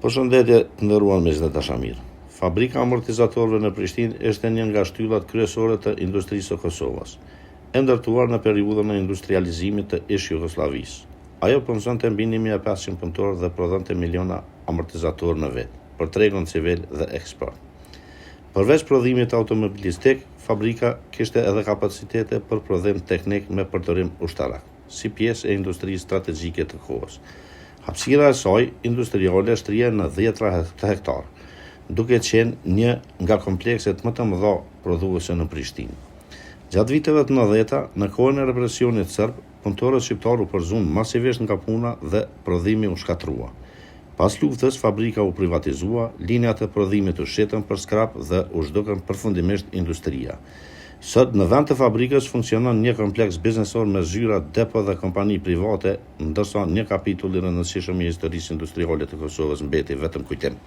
Përshëndetje të nderuar miqtë dashamir. Fabrika e amortizatorëve në Prishtinë është një nga shtyllat kryesore të industrisë së Kosovës, e ndërtuar në periudhën e industrializimit të ish-Jugosllavisë. Ajo punësonte mbi 1500 punëtorë dhe prodhonte miliona amortizatorë në vit, për tregun civil dhe eksport. Përveç prodhimit automobilistik, fabrika kishte edhe kapacitete për prodhim teknik me përdorim ushtarak, si pjesë e industrisë strategjike të kohës. Hapësira e saj industriale shtrie në 10 hektar, duke qenë një nga komplekset më të mëdha prodhuese në Prishtinë. Gjatë viteve të 90-ta, në kohën e represionit serb, punëtorët shqiptar u përzunë masivisht nga puna dhe prodhimi u shkatrua. Pas luftës, fabrika u privatizua, linjat e prodhimit u shitën për skrap dhe u zhdukën përfundimisht industria. Sot në vend të fabrikës funksionon një kompleks biznesor me zyra, depo dhe kompani private, ndërsa një kapitull i rëndësishëm i historisë industriale të Kosovës mbeti vetëm kujtim.